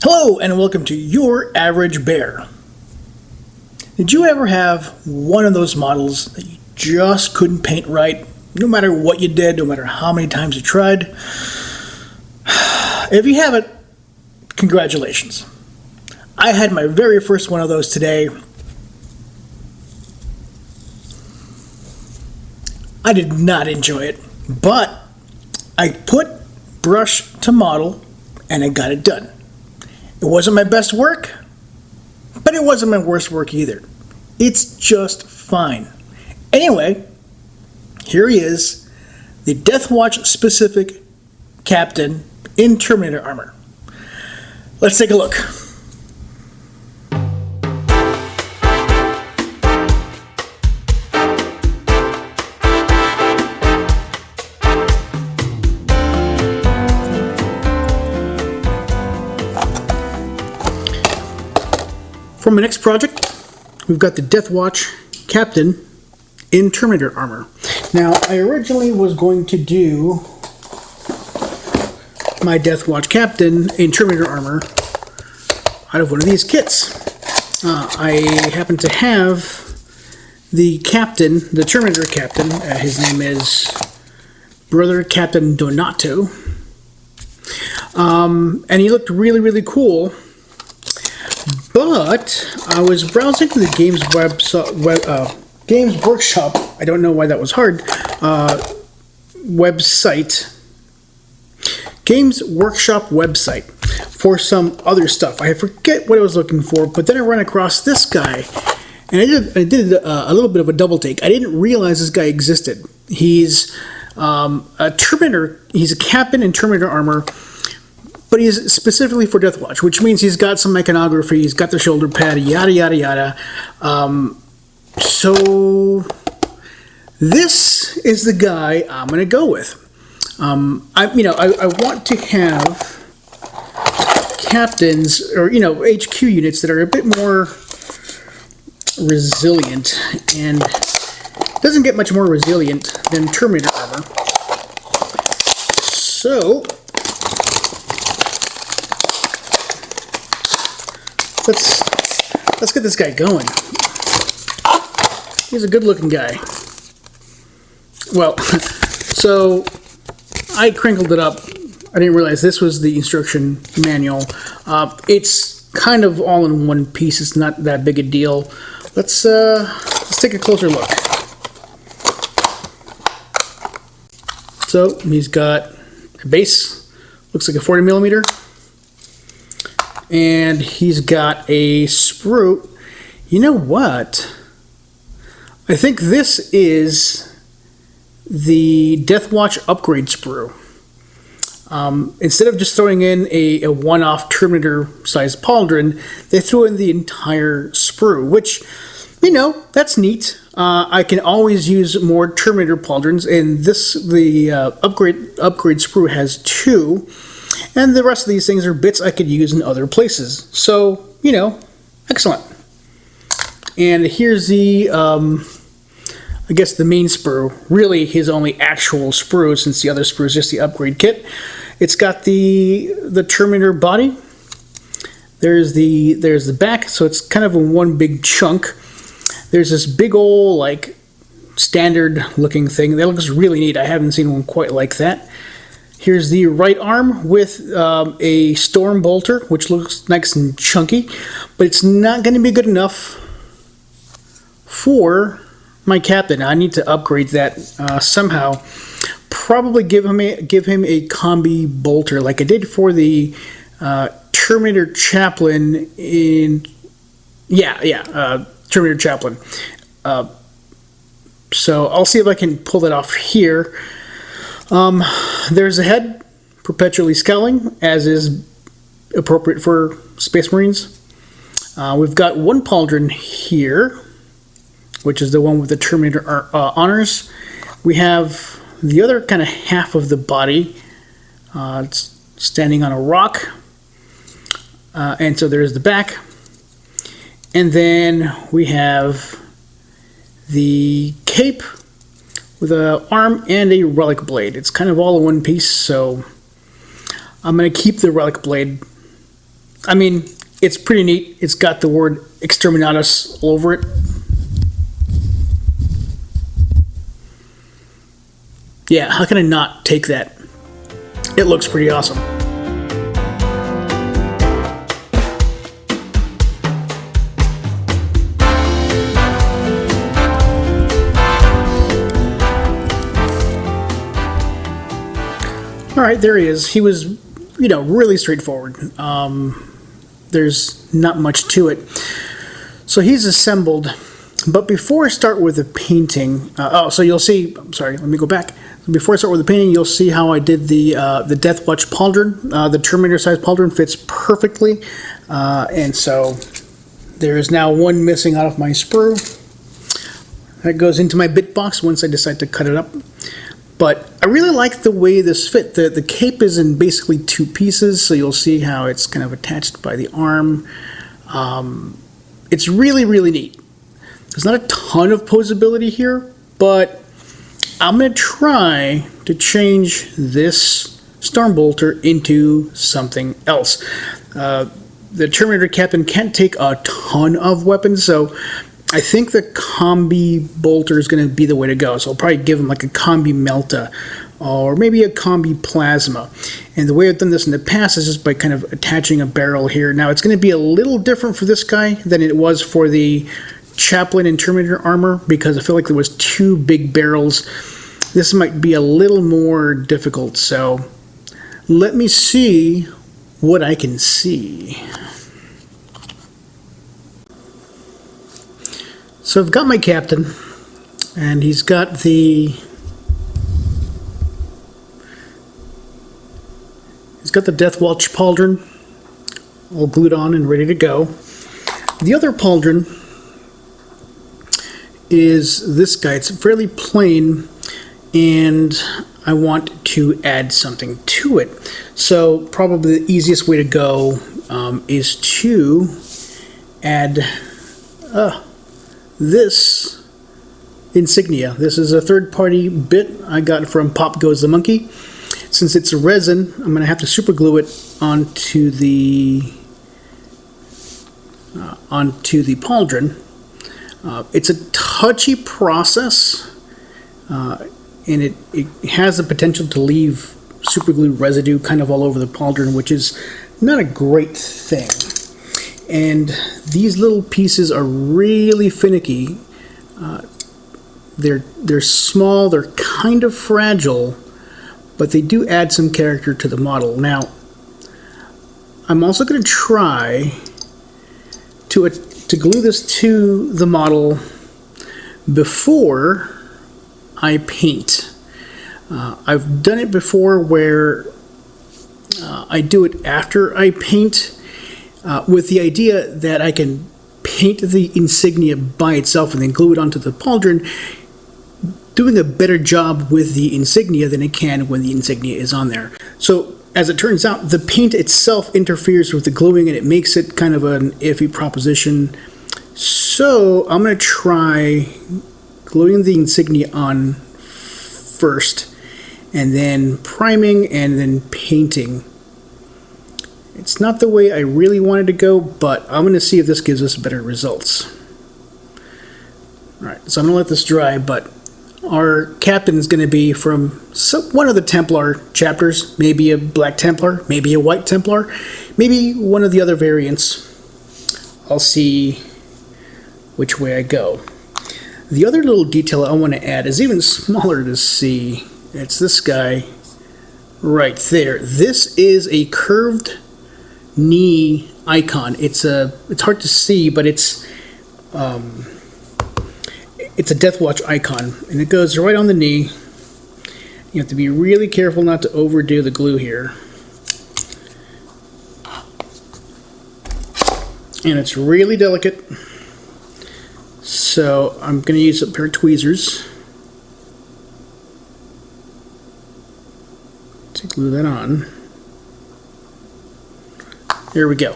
Hello and welcome to Your Average Bear. Did you ever have one of those models that you just couldn't paint right, no matter what you did, no matter how many times you tried? If you haven't, congratulations. I had my very first one of those today. I did not enjoy it, but I put brush to model and I got it done. It wasn't my best work, but it wasn't my worst work either. It's just fine. Anyway, here he is, the Deathwatch specific captain in Terminator armor. Let's take a look. For my next project, we've got the Deathwatch Captain in Terminator armor. Now, I originally was going to do my Deathwatch Captain in Terminator armor out of one of these kits. I happen to have the captain, the Terminator captain, his name is Brother Captain Donato, and he looked really cool. But I was browsing the Games Workshop, I don't know why that was hard, website, Games Workshop website for some other stuff. I forget what I was looking for, but then I ran across this guy, and I did a little bit of a double take. I didn't realize this guy existed. He's a Terminator, he's a captain in Terminator armor, but he's specifically for Deathwatch, which means he's got some iconography, he's got the shoulder pad, yada yada yada. So this is the guy I'm going to go with. I want to have captains or HQ units that are a bit more resilient, and it doesn't get much more resilient than Terminator armor. So let's get this guy going. He's a good-looking guy. Well, so I crinkled it up. I didn't realize this was the instruction manual. It's kind of all in one piece. It's not that big a deal. Let's take a closer look. So he's got a base, looks like a 40 millimeter. And he's got a sprue. You know what? I think this is the Deathwatch upgrade sprue. Instead of just throwing in a one-off Terminator-sized Pauldron, they threw in the entire sprue, which, that's neat. I can always use more Terminator Pauldrons, and the upgrade sprue has 2. And the rest of these things are bits I could use in other places. So, excellent. And here's the, I guess the main sprue. Really his only actual sprue, since the other sprue is just the upgrade kit. It's got the Terminator body. There's the back, so it's kind of a one big chunk. There's this big old, standard looking thing. That looks really neat. I haven't seen one quite like that. Here's the right arm with a storm bolter, which looks nice and chunky, but it's not going to be good enough for my captain. I need to upgrade that somehow. Probably give him a combi bolter, like I did for the Terminator Chaplain in Terminator Chaplain. So I'll see if I can pull that off here. There's a head, perpetually scowling, as is appropriate for Space Marines. We've got one Pauldron here, which is the one with the Terminator honors. We have the other kind of half of the body. It's standing on a rock. And so there's the back. And then we have the cape with an arm and a relic blade. It's kind of all in one piece, so I'm going to keep the relic blade I mean, it's pretty neat. It's got the word Exterminatus all over it. Yeah, how can I not take that? It looks pretty awesome. All right, there he is. He was, really straightforward. There's not much to it. So he's assembled. But before I start with the painting, so you'll see, I'm sorry, let me go back. Before I start with the painting, you'll see how I did the Deathwatch Pauldron. The Terminator size Pauldron fits perfectly. And so there is now one missing out of my sprue. That goes into my bit box once I decide to cut it up. But I really like the way this fit. The cape is in basically two pieces, so you'll see how it's kind of attached by the arm. It's really, really neat. There's not a ton of posability here, but I'm going to try to change this Stormbolter into something else. The Terminator Captain can't take a ton of weapons, so I think the combi-bolter is going to be the way to go. So I'll probably give him like a combi-melta or maybe a combi-plasma. And the way I've done this in the past is just by kind of attaching a barrel here. Now it's going to be a little different for this guy than it was for the Chaplain and Terminator armor, because I feel like there was two big barrels. This might be a little more difficult, so let me see what I can see. So I've got my captain, and he's got the Deathwatch Pauldron all glued on and ready to go. The other Pauldron is this guy. It's fairly plain, and I want to add something to it. So probably the easiest way to go is to add this Insignia. This is a third-party bit I got from Pop Goes the Monkey. Since it's a resin, I'm going to have to super glue it onto the Pauldron. It's a touchy process, and it has the potential to leave superglue residue kind of all over the Pauldron, which is not a great thing. And these little pieces are really finicky. They're small, they're kind of fragile, but they do add some character to the model. Now, I'm also going to try to glue this to the model before I paint. I've done it before where I do it after I paint, with the idea that I can paint the Insignia by itself and then glue it onto the Pauldron, doing a better job with the Insignia than it can when the Insignia is on there. So as it turns out, the paint itself interferes with the gluing, and it makes it kind of an iffy proposition. So I'm going to try gluing the Insignia on first, and then priming, and then painting. It's not the way I really wanted to go, but I'm going to see if this gives us better results. Alright, so I'm going to let this dry, but our captain is going to be from one of the Templar chapters, maybe a Black Templar, maybe a White Templar, maybe one of the other variants. I'll see which way I go. The other little detail I want to add is even smaller to see. It's this guy right there. This is a curved knee icon. It's hard to see, but it's a Deathwatch icon, and it goes right on the knee. You have to be really careful not to overdo the glue here. And it's really delicate. So I'm going to use a pair of tweezers to glue that on. There we go.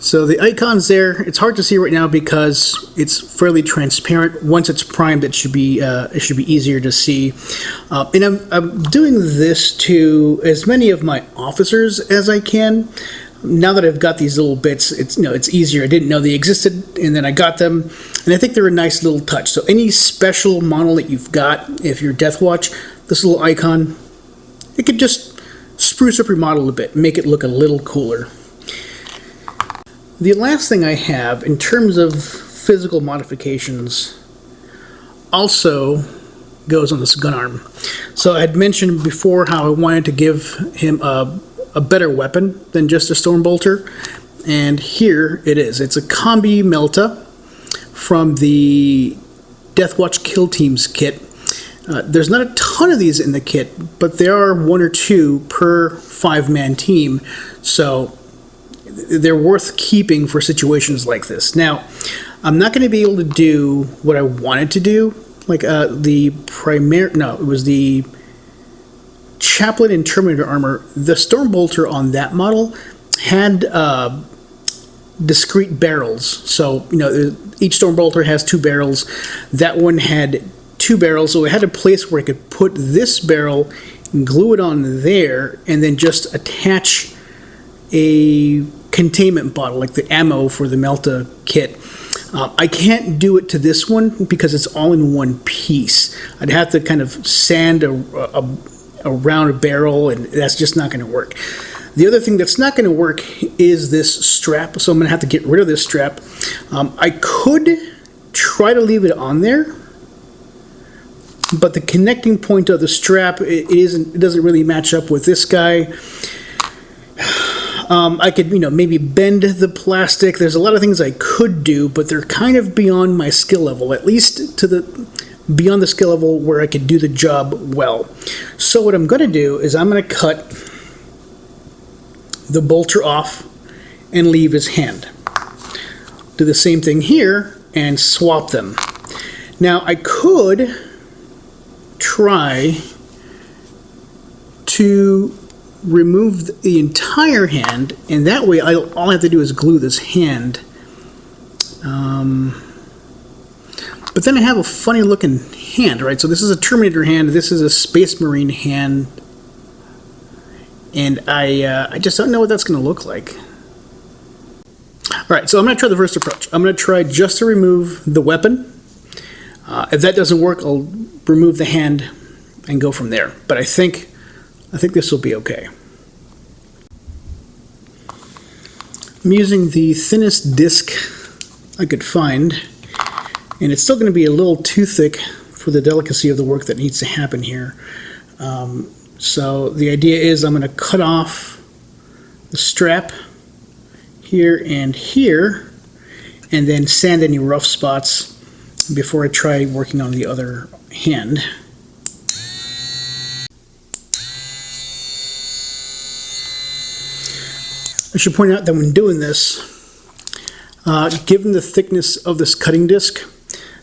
So the icon's there. It's hard to see right now because it's fairly transparent. Once it's primed, it should be easier to see. And I'm doing this to as many of my officers as I can. Now that I've got these little bits, it's easier. I didn't know they existed, and then I got them, and I think they're a nice little touch. So any special model that you've got, if you're Deathwatch, this little icon, it could just spruce up your model a bit, make it look a little cooler. The last thing I have in terms of physical modifications also goes on this gun arm. So I had mentioned before how I wanted to give him a better weapon than just a Stormbolter, and here it is. It's a combi-melta from the Deathwatch Kill Teams kit. There's not a ton of these in the kit, but there are 1 or 2 per 5-man team, so they're worth keeping for situations like this. Now, I'm not going to be able to do what I wanted to do, like it was the Chaplain and Terminator armor. The Stormbolter on that model had discrete barrels, so each Stormbolter has 2 barrels. That one had 2 barrels, so I had a place where I could put this barrel and glue it on there, and then just attach a containment bottle, like the ammo for the Melta kit. I can't do it to this one because it's all in one piece. I'd have to kind of sand around a barrel, and that's just not going to work. The other thing that's not going to work is this strap, so I'm going to have to get rid of this strap. I could try to leave it on there, but the connecting point of the strap, it doesn't really match up with this guy. I could, maybe bend the plastic. There's a lot of things I could do, but they're kind of beyond my skill level, at least beyond the skill level where I could do the job well. So what I'm going to do is I'm going to cut the bolter off and leave his hand. Do the same thing here and swap them. Now I could try to remove the entire hand, and that way all I have to do is glue this hand. But then I have a funny looking hand, right? So this is a Terminator hand, this is a Space Marine hand, and I just don't know what that's going to look like. Alright, so I'm going to try the first approach. I'm going to try just to remove the weapon. If that doesn't work, I'll remove the hand and go from there. But I think this will be okay. I'm using the thinnest disc I could find, and it's still going to be a little too thick for the delicacy of the work that needs to happen here. So the idea is I'm going to cut off the strap here and here, and then sand any rough spots before I try working on the other hand. I should point out that when doing this, given the thickness of this cutting disc,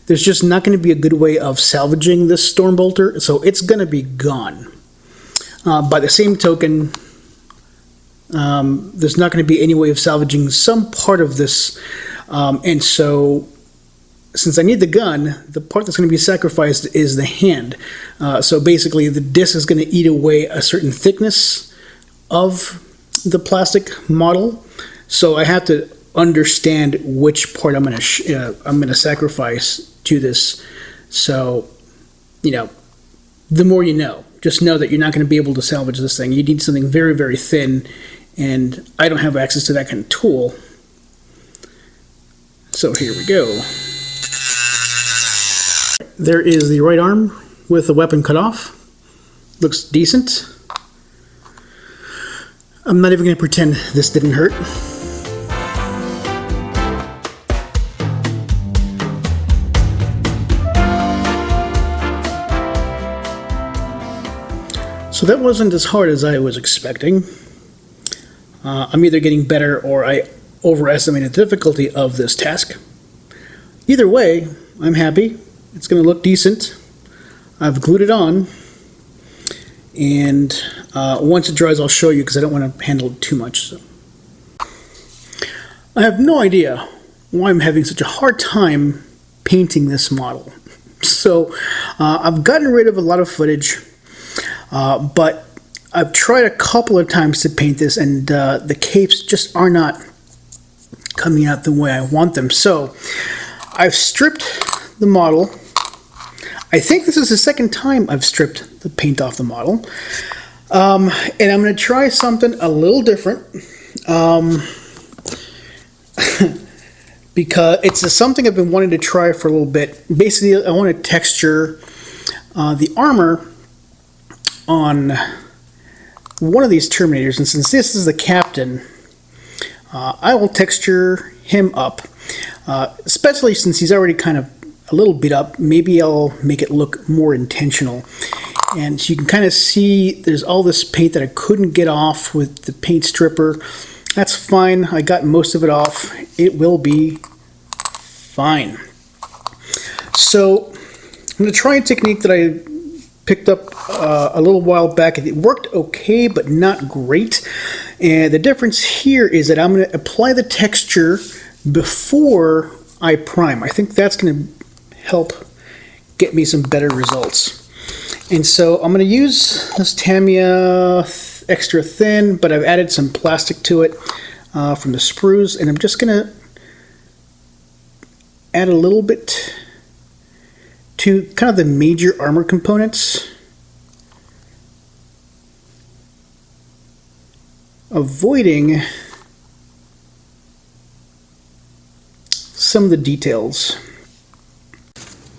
there's just not going to be a good way of salvaging this Stormbolter, so it's going to be gone. By the same token, there's not going to be any way of salvaging some part of this, and so since I need the gun, the part that's going to be sacrificed is the hand. So basically the disc is going to eat away a certain thickness of the plastic model, so I have to understand which part I'm going to sacrifice to this. So, the more you know. Just know that you're not going to be able to salvage this thing. You need something very, very thin, and I don't have access to that kind of tool. So here we go. There is the right arm with the weapon cut off. Looks decent. I'm not even going to pretend this didn't hurt. So that wasn't as hard as I was expecting. I'm either getting better or I overestimated the difficulty of this task. Either way, I'm happy. It's going to look decent. I've glued it on. And once it dries, I'll show you because I don't want to handle it too much. So. I have no idea why I'm having such a hard time painting this model. So I've gotten rid of a lot of footage, but I've tried a couple of times to paint this, and the capes just are not coming out the way I want them. So I've stripped the model. I think this is the second time I've stripped the paint off the model. And I'm going to try something a little different. Because it's something I've been wanting to try for a little bit. Basically, I want to texture the armor on one of these Terminators, and since this is the captain, I will texture him up, especially since he's already kind of a little beat up. Maybe I'll make it look more intentional. And so you can kind of see there's all this paint that I couldn't get off with the paint stripper. That's fine. I got most of it off. It will be fine. So I'm going to try a technique that I picked up a little while back. It worked okay, but not great. And the difference here is that I'm going to apply the texture before I prime. I think that's going to help get me some better results. And so I'm going to use this Tamiya extra thin, but I've added some plastic to it from the sprues, and I'm just going to add a little bit to kind of the major armor components, avoiding some of the details.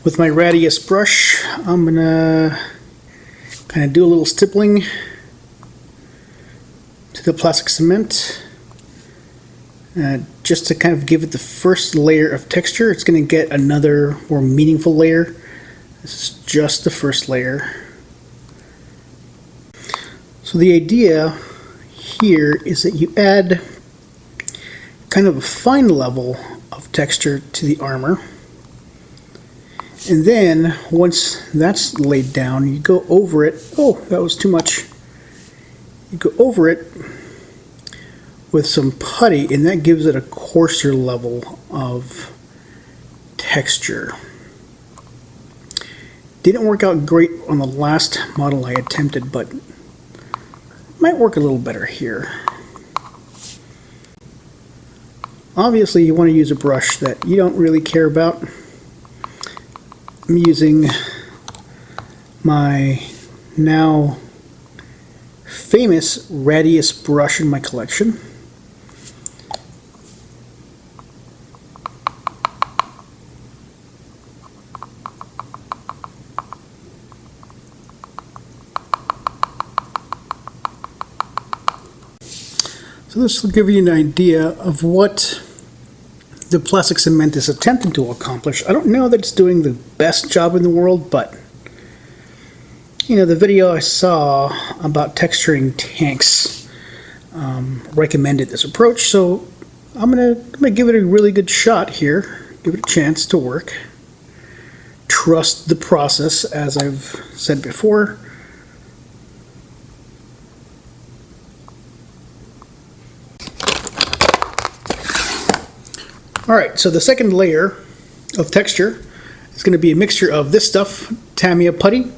With my radius brush, I'm going to kind of do a little stippling to the plastic cement, just to kind of give it the first layer of texture. It's going to get another more meaningful layer. This is just the first layer. So the idea here is that you add kind of a fine level of texture to the armor, and then once that's laid down, you go over it. Oh, that was too much. You go over it with some putty, and that gives it a coarser level of texture. Didn't work out great on the last model I attempted, but might work a little better here. Obviously, you want to use a brush that you don't really care about. I'm using my now famous radius brush in my collection. So this will give you an idea of what the plastic cement is attempting to accomplish. I don't know that it's doing the best job in the world, but you know, the video I saw about texturing tanks recommended this approach, so I'm gonna give it a really good shot here. Give it a chance to work. Trust the process, as I've said before. Alright, so the second layer of texture is going to be a mixture of this stuff, Tamiya putty,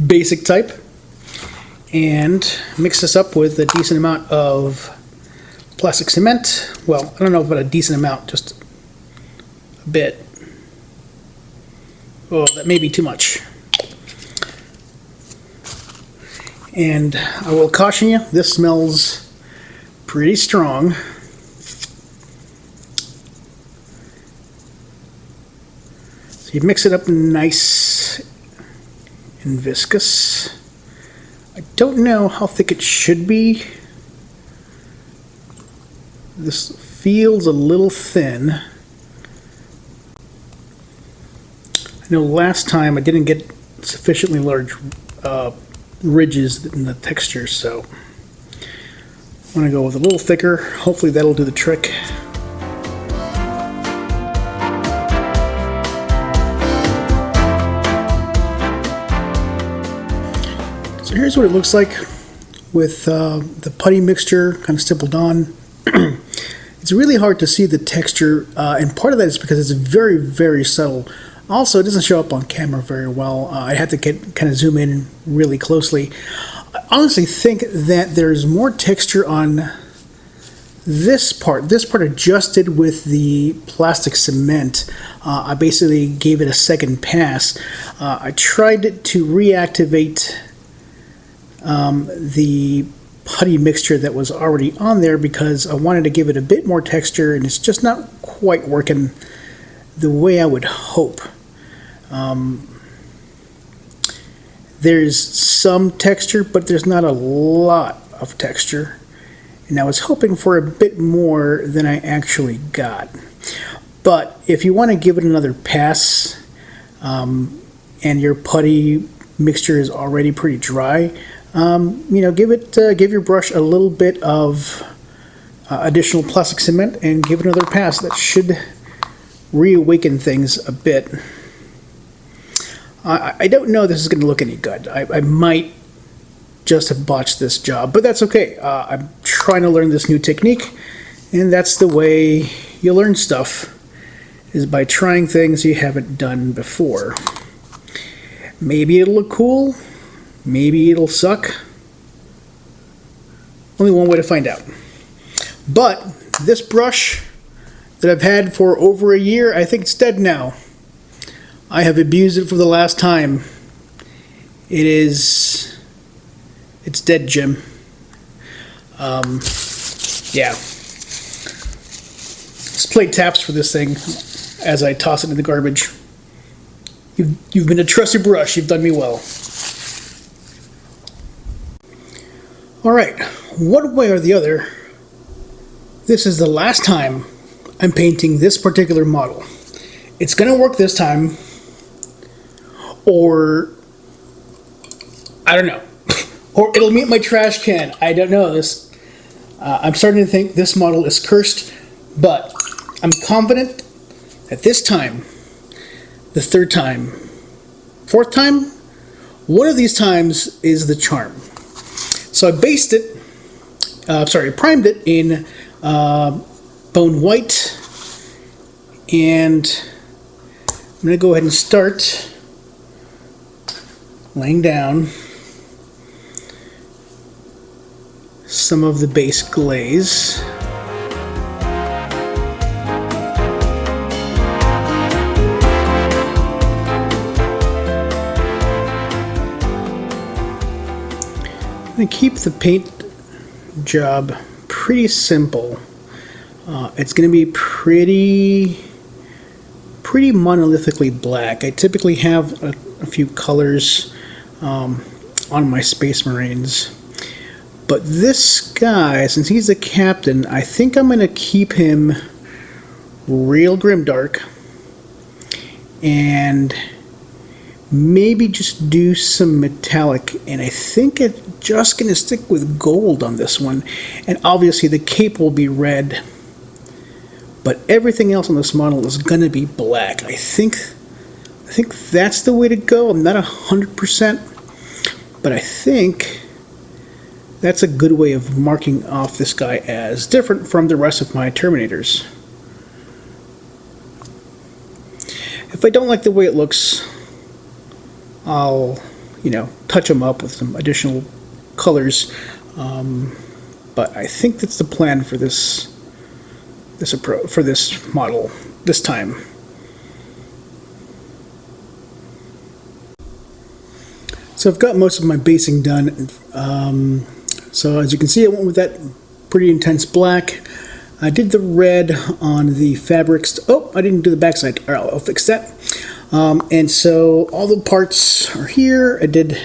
basic type, and mix this up with a decent amount of plastic cement. Well, I don't know about a decent amount, just a bit. Oh, that may be too much. And I will caution you, this smells pretty strong. So you mix it up nice and viscous. I don't know how thick it should be. This feels a little thin. I know last time I didn't get sufficiently large ridges in the texture, so I'm going to go with a little thicker. Hopefully that'll do the trick. So here's what it looks like with the putty mixture kind of stippled on. It's really hard to see the texture, and part of that is because it's very, very subtle. Also, it doesn't show up on camera very well. I had to kind of zoom in really closely. honestly think that there's more texture on this part adjusted with the plastic cement. I basically gave it a second pass. I tried to reactivate the putty mixture that was already on there because I wanted to give it a bit more texture, and it's just not quite working the way I would hope. There's some texture, but there's not a lot of texture. And I was hoping for a bit more than I actually got. But if you want to give it another pass, and your putty mixture is already pretty dry, give your brush a little bit of additional plastic cement and give it another pass. That should reawaken things a bit. I don't know if this is going to look any good. I might just have botched this job, but that's okay. I'm trying to learn this new technique, and that's the way you learn stuff, is by trying things you haven't done before. Maybe it'll look cool, maybe it'll suck. Only one way to find out. But this brush that I've had for over a year, I think it's dead now. I have abused it for the last time. It's dead, Jim. Yeah. Let's play taps for this thing as I toss it in the garbage. You've been a trusty brush. You've done me well. Alright, one way or the other, this is the last time I'm painting this particular model. It's going to work this time, or I don't know. Or it'll meet my trash can. I don't know. I'm starting to think this model is cursed, but I'm confident that this time, the third time, fourth time, one of these times is the charm. So I primed it in bone white, and I'm going to go ahead and start laying down some of the base glaze. I'm going to keep the paint job pretty simple. It's going to be pretty monolithically black. I typically have a few colors on my Space Marines. But this guy, since he's the captain, I think I'm going to keep him real grimdark and maybe just do some metallic. And I think it's just going to stick with gold on this one. And obviously the cape will be red, but everything else on this model is going to be black. I think that's the way to go. I'm not 100%, but I think that's a good way of marking off this guy as different from the rest of my Terminators. If I don't like the way it looks, I'll, touch them up with some additional colors. But I think that's the plan for this approach, for this model this time. So I've got most of my basing done. So as you can see, I went with that pretty intense black. I did the red on the fabrics. Oh, I didn't do the backside. All right, I'll fix that. And so all the parts are here. I did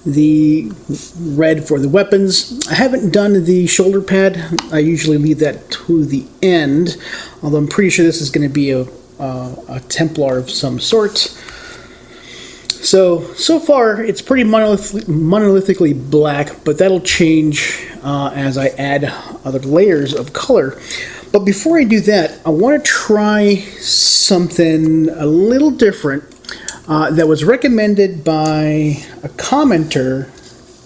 the red for the weapons. I haven't done the shoulder pad. I usually leave that to the end, although I'm pretty sure this is going to be a Templar of some sort. So far it's pretty monolithically black, but that'll change as I add other layers of color. But before I do that, I want to try something a little different that was recommended by a commenter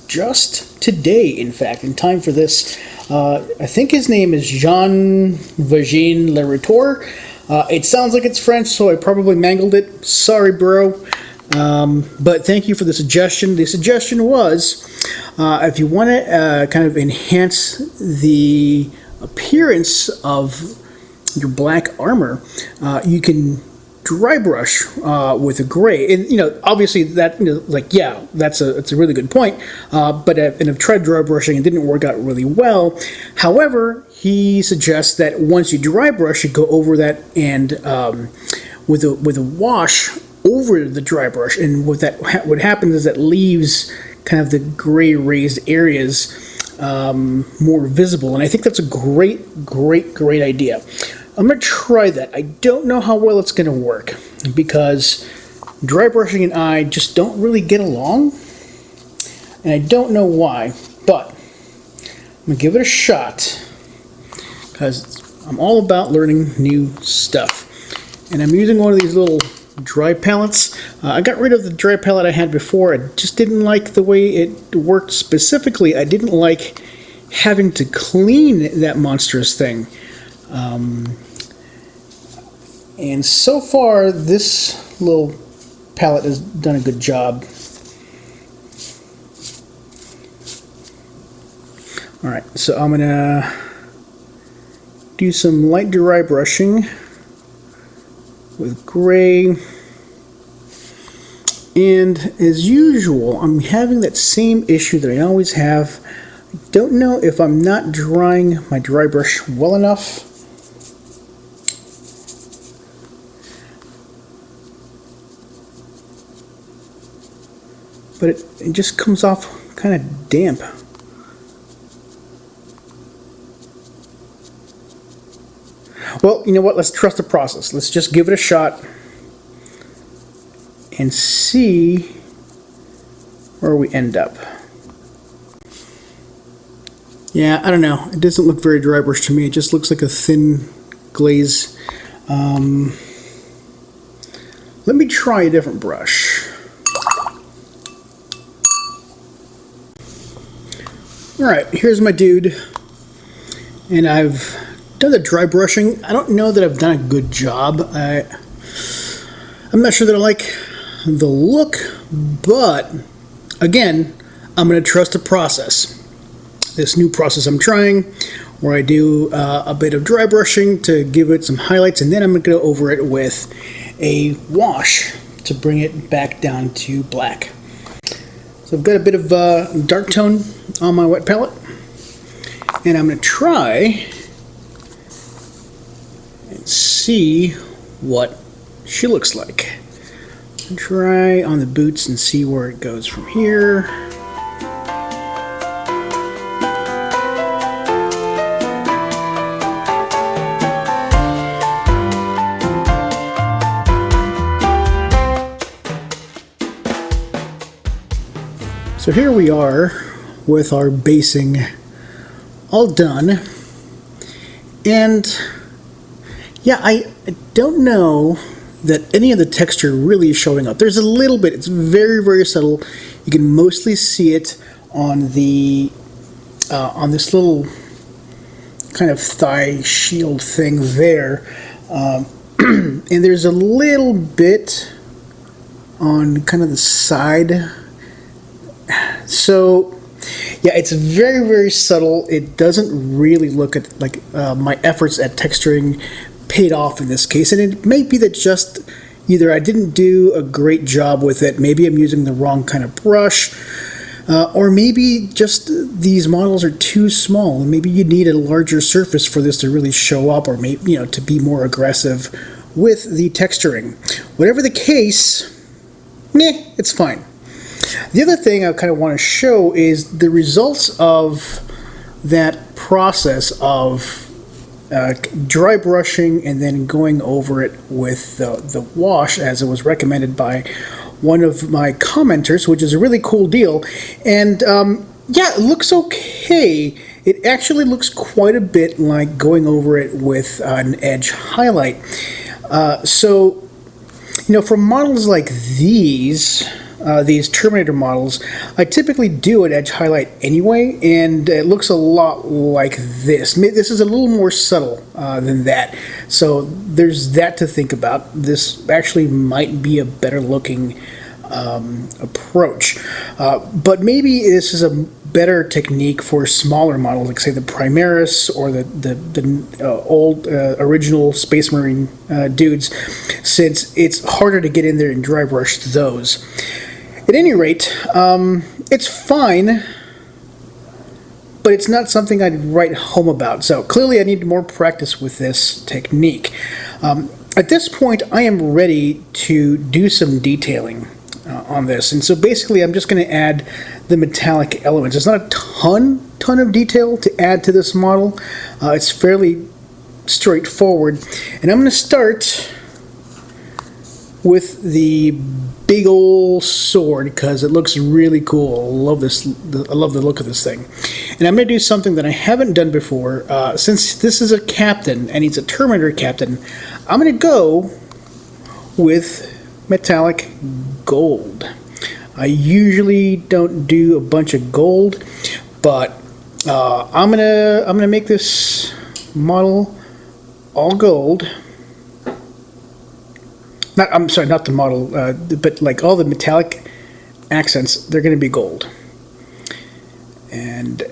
just today, in fact, in time for this. I think his name is Jean-Vagin Le Retour. It sounds like it's French, so I probably mangled it. Sorry, bro. But thank you for the suggestion. The suggestion was, if you want to kind of enhance the appearance of your black armor, you can dry brush with a gray, and obviously that that's a really good point. But I've tried dry brushing, it didn't work out really well. However, he suggests that once you dry brush, you go over that and with a wash over the dry brush, and what happens is that leaves kind of the gray raised areas more visible, and I think that's a great idea. I'm going to try that. I don't know how well it's going to work because dry brushing and I just don't really get along, and I don't know why, but I'm going to give it a shot because I'm all about learning new stuff. And I'm using one of these little dry palettes. I got rid of the dry palette I had before. I just didn't like the way it worked. Specifically, I didn't like having to clean that monstrous thing. And so far, this little palette has done a good job. Alright, so I'm going to do some light dry brushing with gray. And as usual, I'm having that same issue that I always have. I don't know if I'm not drying my dry brush well enough. But it just comes off kind of damp. Well, you know what? Let's trust the process. Let's just give it a shot and see where we end up. Yeah, I don't know. It doesn't look very dry brush to me. It just looks like a thin glaze. Let me try a different brush. Alright, here's my dude. And I've done the dry brushing. I don't know that I've done a good job. I'm not sure that I like the look, but again, I'm going to trust the process. This new process I'm trying, where I do a bit of dry brushing to give it some highlights, and then I'm going to go over it with a wash to bring it back down to black. So I've got a bit of dark tone on my wet palette, and I'm going to try and see what she looks like. Try on the boots and see where it goes from here. So here we are with our basing all done, and yeah, I don't know that any of the texture really is showing up. There's a little bit. It's very subtle. You can mostly see it on the on this little kind of thigh shield thing there, and there's a little bit on kind of the side. So yeah, it's very subtle. It doesn't really look at like my efforts at texturing paid off in this case, and it may be that just either I didn't do a great job with it, maybe I'm using the wrong kind of brush, or maybe just these models are too small, and maybe you need a larger surface for this to really show up, or maybe to be more aggressive with the texturing. Whatever the case, it's fine. The other thing I kind of want to show is the results of that process of dry brushing and then going over it with the wash as it was recommended by one of my commenters, which is a really cool deal. And yeah, it looks okay. It actually looks quite a bit like going over it with an edge highlight. So for models like these Terminator models, I typically do an edge highlight anyway, and it looks a lot like this. This is a little more subtle than that, so there's that to think about. This actually might be a better looking approach. But maybe this is a better technique for smaller models, like say the Primaris or the old original Space Marine dudes, since it's harder to get in there and dry brush those. At any rate, it's fine, but it's not something I'd write home about. So clearly I need more practice with this technique. At this point, I am ready to do some detailing on this. And so basically I'm just going to add the metallic elements. There's not a ton of detail to add to this model. It's fairly straightforward. And I'm going to start with the big old sword because it looks really cool. I love the look of this thing. And I'm going to do something that I haven't done before. Since this is a captain and he's a Terminator captain, I'm going to go with metallic gold. I usually don't do a bunch of gold, but I'm gonna make this model all gold. I'm sorry, not the model, but like all the metallic accents, they're going to be gold. And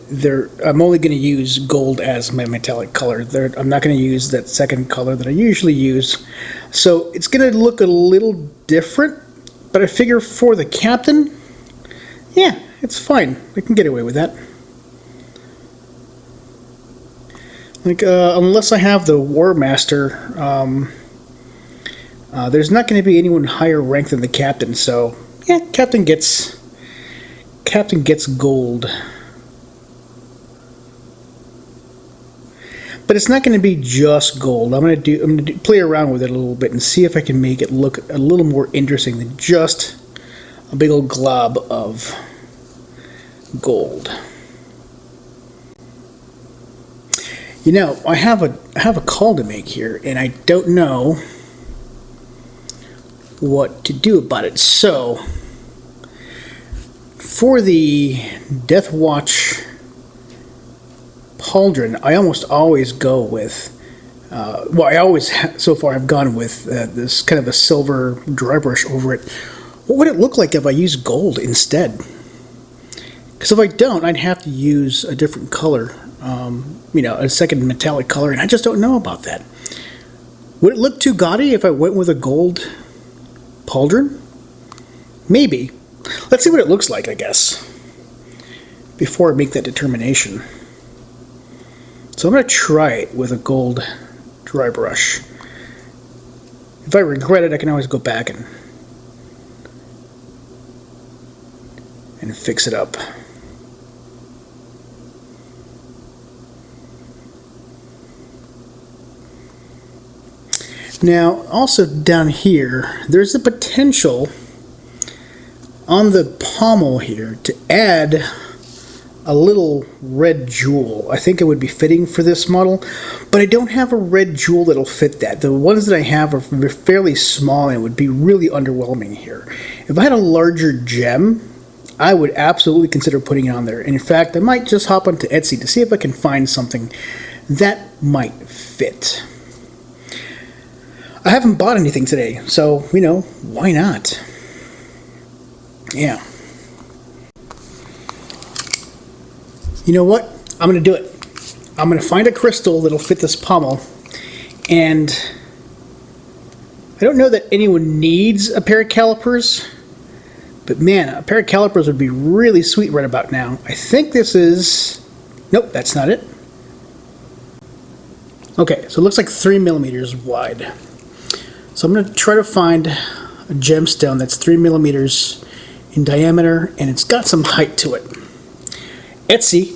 I'm only going to use gold as my metallic color. I'm not going to use that second color that I usually use. So it's going to look a little different, but I figure for the captain, yeah, it's fine. I can get away with that. Like, unless I have the War Master, there's not going to be anyone higher ranked than the captain. So yeah, captain gets gold. But it's not going to be just gold. I'm going to play around with it a little bit and see if I can make it look a little more interesting than just a big old glob of gold. You know, I have a call to make here, and I don't know what to do about it. So, for the Deathwatch Pauldron, I almost always go with, so far have gone with this kind of a silver dry brush over it. What would it look like if I used gold instead? Because if I don't, I'd have to use a different color, a second metallic color, and I just don't know about that. Would it look too gaudy if I went with a gold Pauldron? Maybe. Let's see what it looks like, I guess, before I make that determination. So I'm going to try it with a gold dry brush. If I regret it, I can always go back and fix it up. Now, also down here, there's the potential on the pommel here to add a little red jewel. I think it would be fitting for this model, but I don't have a red jewel that'll fit that. The ones that I have are fairly small and it would be really underwhelming here. If I had a larger gem, I would absolutely consider putting it on there. And in fact, I might just hop onto Etsy to see if I can find something that might fit. I haven't bought anything today, so, why not? Yeah. You know what? I'm going to do it. I'm going to find a crystal that'll fit this pommel, and I don't know that anyone needs a pair of calipers, but man, a pair of calipers would be really sweet right about now. I think this is... Nope, that's not it. Okay, so it looks like 3 millimeters wide. So I'm going to try to find a gemstone that's 3 millimeters in diameter, and it's got some height to it. Etsy,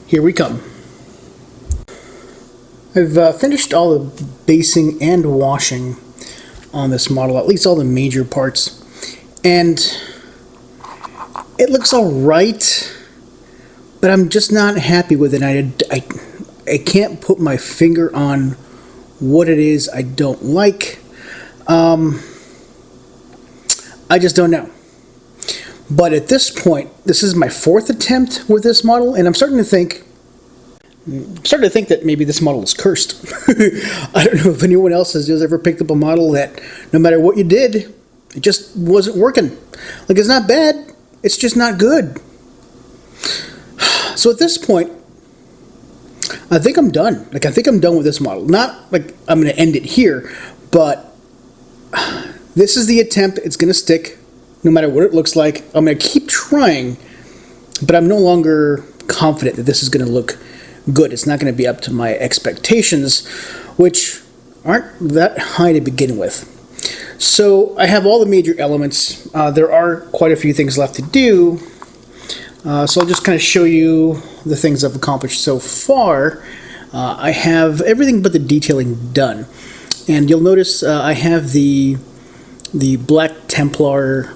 here we come. I've finished all the basing and washing on this model, at least all the major parts, and it looks alright, but I'm just not happy with it. I can't put my finger on what it is I don't like. I just don't know. But at this point, this is my 4th attempt with this model, and I'm starting to think that maybe this model is cursed. I don't know if anyone else has ever picked up a model that no matter what you did, It just wasn't working. Like, it's not bad, it's just not good. So at this point, I think I'm done. Like, I think I'm done with this model. Not like I'm going to end it here, but this is the attempt. It's going to stick no matter what it looks like. I'm going to keep trying, but I'm no longer confident that this is going to look good. It's not going to be up to my expectations, which aren't that high to begin with. So I have all the major elements. There are quite a few things left to do. So I'll just kind of show you the things I've accomplished so far. I have everything but the detailing done. And you'll notice I have the Black Templar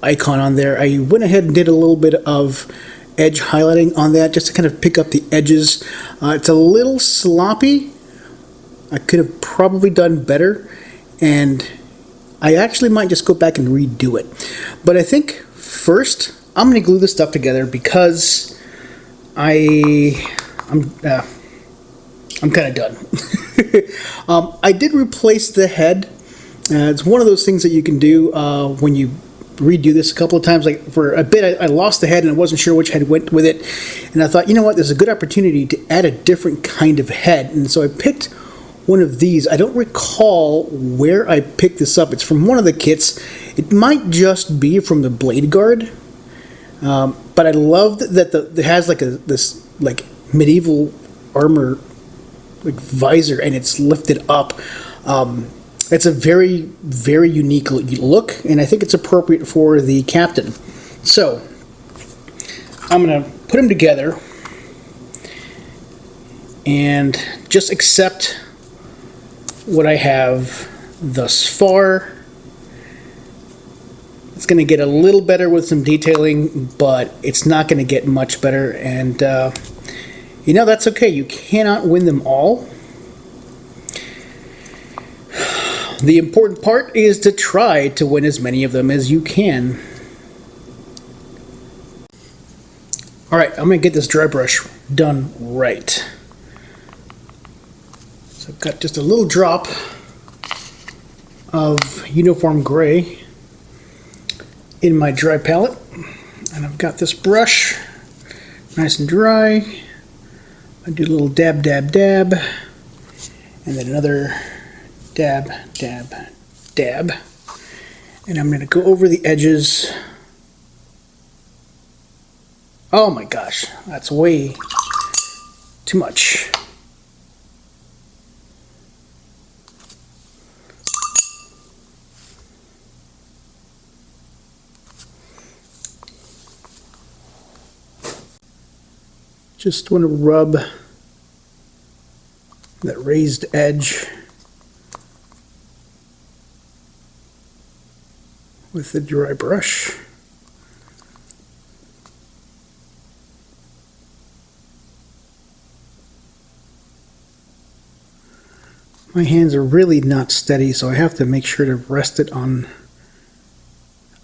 icon on there. I went ahead and did a little bit of edge highlighting on that just to kind of pick up the edges. It's a little sloppy. I could have probably done better, and I actually might just go back and redo it. But I think first I'm going to glue this stuff together because I'm kind of done. I did replace the head. It's one of those things that you can do when you redo this a couple of times. Like, for a bit I lost the head and I wasn't sure which head went with it, and I thought, you know what, there's a good opportunity to add a different kind of head, and so I picked one of these. I don't recall where I picked this up. It's from one of the kits. It might just be from the Blade Guard, but I loved that it has like this like medieval armor like visor, and it's lifted up. It's a very, very unique look, and I think it's appropriate for the captain. So I'm going to put them together and just accept what I have thus far. It's going to get a little better with some detailing, but it's not going to get much better, and you know, that's okay. You cannot win them all. The important part is to try to win as many of them as you can. Alright, I'm going to get this dry brush done right. So I've got just a little drop of uniform gray in my dry palette. And I've got this brush nice and dry. I do a little dab, dab, dab. And then another dab, dab, dab. And I'm going to go over the edges. Oh my gosh, that's way too much. Just want to rub that raised edge with the dry brush. My hands are really not steady, so I have to make sure to rest it on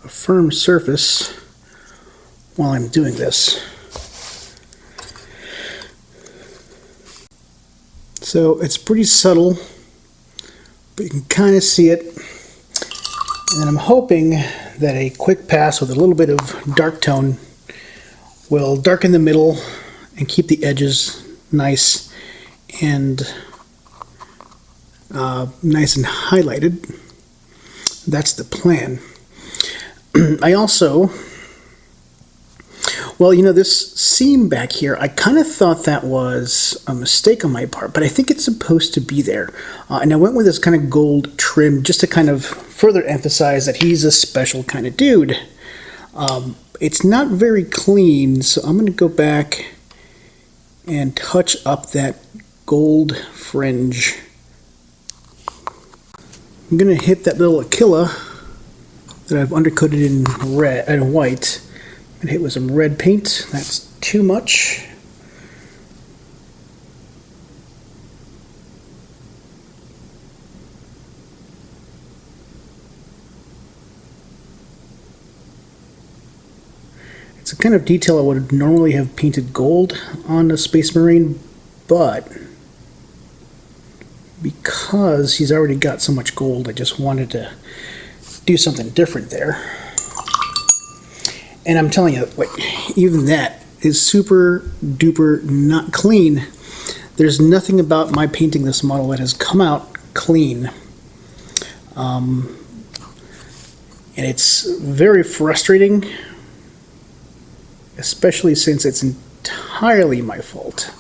a firm surface while I'm doing this. So it's pretty subtle, but you can kind of see it. And I'm hoping that a quick pass with a little bit of dark tone will darken the middle and keep the edges nice and highlighted. That's the plan. I also, well, you know, this seam back here, I kind of thought that was a mistake on my part, but I think it's supposed to be there. And I went with this kind of gold trim just to kind of further emphasize that he's a special kind of dude. It's not very clean, so I'm going to go back and touch up that gold fringe. I'm going to hit that little Aquila that I've undercoated in red and white and hit with some red paint. That's too much. It's a kind of detail I would normally have painted gold on a Space Marine, but because he's already got so much gold, I just wanted to do something different there. And I'm telling you, like, even that is super duper not clean. There's nothing about my painting this model that has come out clean. And it's very frustrating, especially since it's entirely my fault.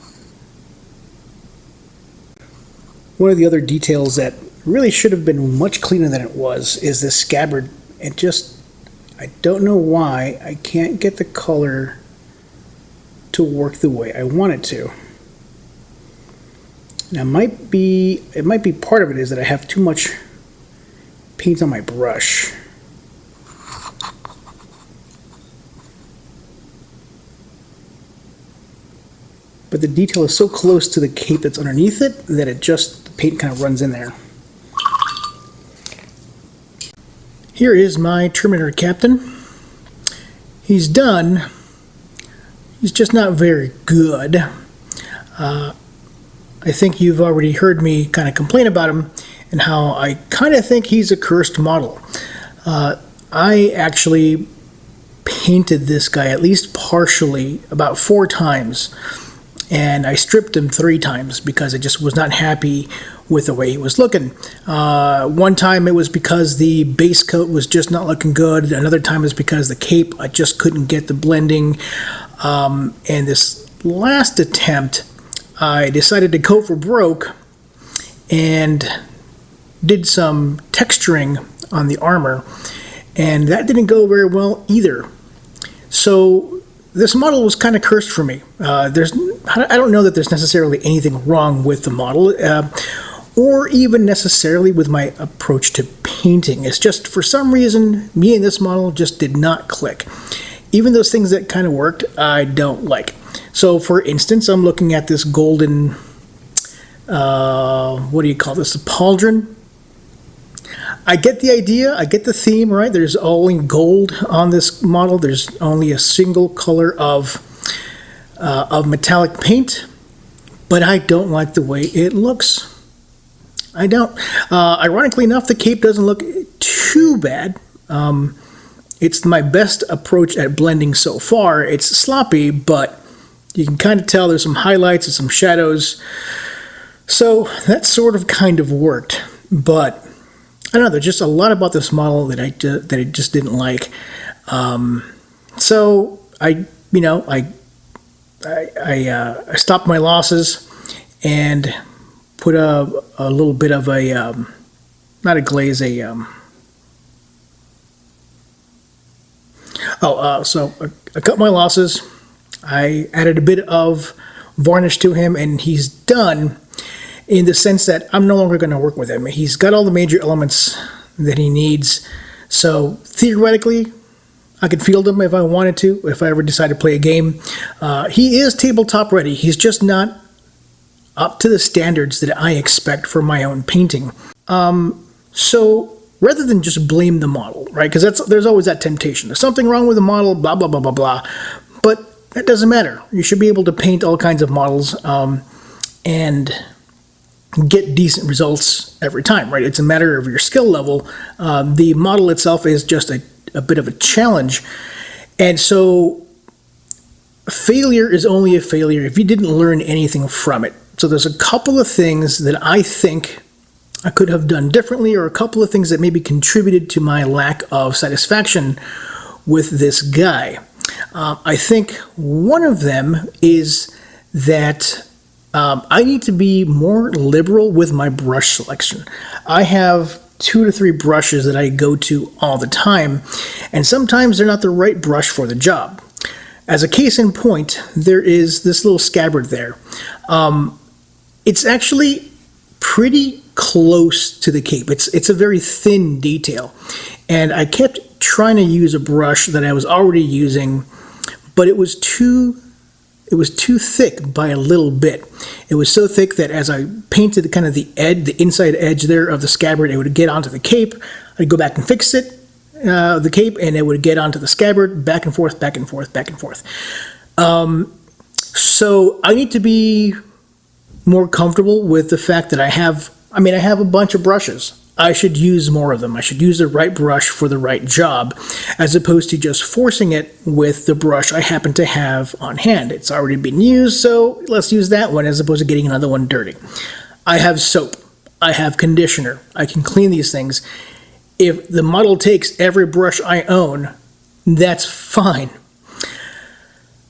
One of the other details that really should have been much cleaner than it was is this scabbard. It just, I don't know why I can't get the color to work the way I want it to. Now it might be part of it is that I have too much paint on my brush. But the detail is so close to the cape that's underneath it that the paint kind of runs in there. Here is my Terminator Captain. He's done. He's just not very good. I think you've already heard me kind of complain about him and how I kind of think he's a cursed model. I actually painted this guy at least partially about 4 times, and I stripped him 3 times because I just was not happy with the way he was looking. One time it was because the base coat was just not looking good. Another time it was because the cape, I just couldn't get the blending. And this last attempt, I decided to go for broke and did some texturing on the armor, and that didn't go very well either. So this model was kind of cursed for me. I don't know that there's necessarily anything wrong with the model, or even necessarily with my approach to painting. It's just, for some reason, me and this model just did not click. Even those things that kind of worked, I don't like. So, for instance, I'm looking at this golden, what do you call this, a Pauldron? I get the idea, I get the theme, right? There's only gold on this model. There's only a single color of metallic paint, but I don't like the way it looks. I don't. Ironically enough, the cape doesn't look too bad. It's my best approach at blending so far. It's sloppy, but you can kind of tell there's some highlights and some shadows. So that sort of kind of worked, but I don't know, there's just a lot about this model that I just didn't like. So I stopped my losses and put a little bit of a, not a glaze, so I cut my losses. I added a bit of varnish to him, and he's done in the sense that I'm no longer going to work with him. He's got all the major elements that he needs. So theoretically, I could field him if I wanted to, if I ever decide to play a game. He is tabletop ready. He's just not up to the standards that I expect for my own painting. So rather than just blame the model, right? Because there's always that temptation. There's something wrong with the model, blah, blah, blah, blah, blah. But that doesn't matter. You should be able to paint all kinds of models and get decent results every time, right? It's a matter of your skill level. The model itself is just a bit of a challenge. And so failure is only a failure if you didn't learn anything from it. So there's a couple of things that I think I could have done differently, or a couple of things that maybe contributed to my lack of satisfaction with this guy. I think one of them is that I need to be more liberal with my brush selection. I have 2 to 3 brushes that I go to all the time, and sometimes they're not the right brush for the job. As a case in point, there is this little scabbard there. It's actually pretty close to the cape. It's a very thin detail, and I kept trying to use a brush that I was already using, but it was too thick by a little bit. It was so thick that as I painted kind of the inside edge there of the scabbard, it would get onto the cape. I'd go back and fix it, the cape, and it would get onto the scabbard, back and forth, back and forth, back and forth. So I need to be more comfortable with the fact that I have a bunch of brushes. I should use more of them. I should use the right brush for the right job, as opposed to just forcing it with the brush I happen to have on hand. It's already been used, so let's use that one as opposed to getting another one dirty. I have soap. I have conditioner. I can clean these things. If the model takes every brush I own, that's fine.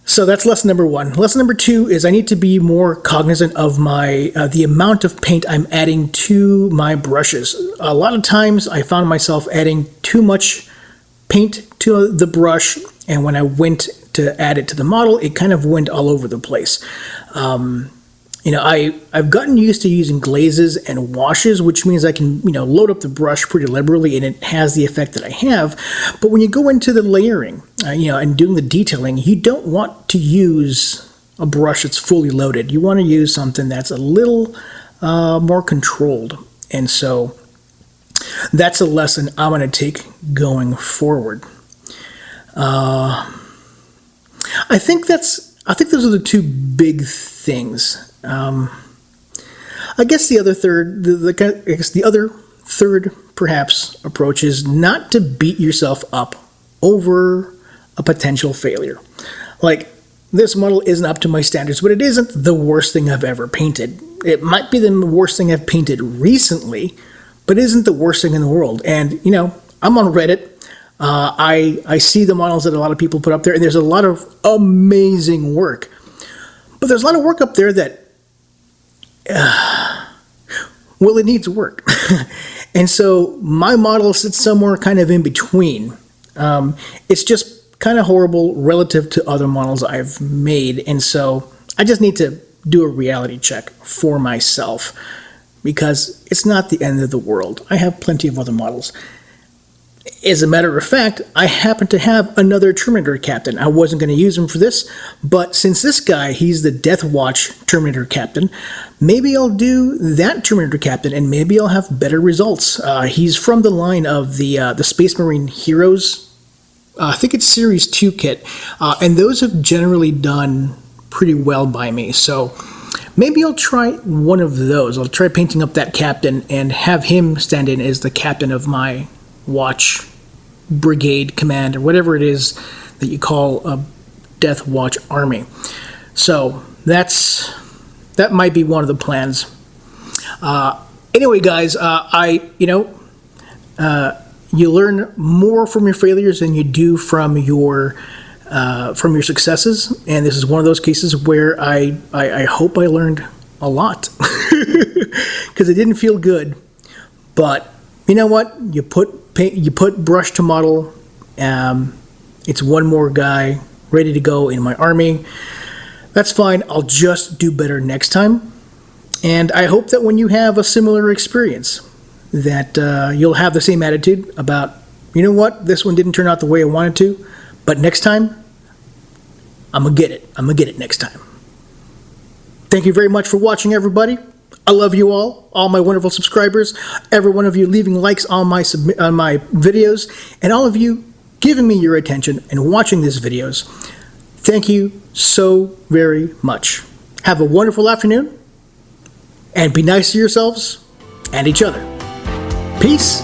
So that's lesson number one. Lesson number two is I need to be more cognizant of my the amount of paint I'm adding to my brushes. A lot of times I found myself adding too much paint to the brush, and when I went to add it to the model, it kind of went all over the place. I've gotten used to using glazes and washes, which means I can, load up the brush pretty liberally and it has the effect that I have. But when you go into the layering, and doing the detailing, you don't want to use a brush that's fully loaded. You want to use something that's a little more controlled. And so that's a lesson I'm going to take going forward. I think those are the two big things. I guess the other third perhaps approach is not to beat yourself up over a potential failure. Like, this model isn't up to my standards, but it isn't the worst thing I've ever painted. It might be the worst thing I've painted recently, but it isn't the worst thing in the world. And, I'm on Reddit. I see the models that a lot of people put up there, and there's a lot of amazing work. But there's a lot of work up there that, it needs work. And so my model sits somewhere kind of in between. It's just kind of horrible relative to other models I've made. And so I just need to do a reality check for myself, because it's not the end of the world. I have plenty of other models. As a matter of fact, I happen to have another Terminator Captain. I wasn't going to use him for this, but since this guy, he's the Deathwatch Terminator Captain, maybe I'll do that Terminator Captain, and maybe I'll have better results. He's from the line of the Space Marine Heroes. I think it's Series 2 kit, and those have generally done pretty well by me. So maybe I'll try one of those. I'll try painting up that captain and have him stand in as the captain of my watch brigade command, or whatever it is that you call a Death Watch army. So that might be one of the plans. Anyway, guys, you learn more from your failures than you do from your successes, and this is one of those cases where I hope I learned a lot, because it didn't feel good. But you know what? You put brush to model. It's one more guy ready to go in my army. That's fine. I'll just do better next time. And I hope that when you have a similar experience, that you'll have the same attitude about, you know what, this one didn't turn out the way I wanted to, but next time, I'm going to get it. I'm going to get it next time. Thank you very much for watching, everybody. I love you all my wonderful subscribers, every one of you leaving likes on my videos, and all of you giving me your attention and watching these videos. Thank you so very much. Have a wonderful afternoon, and be nice to yourselves and each other. Peace.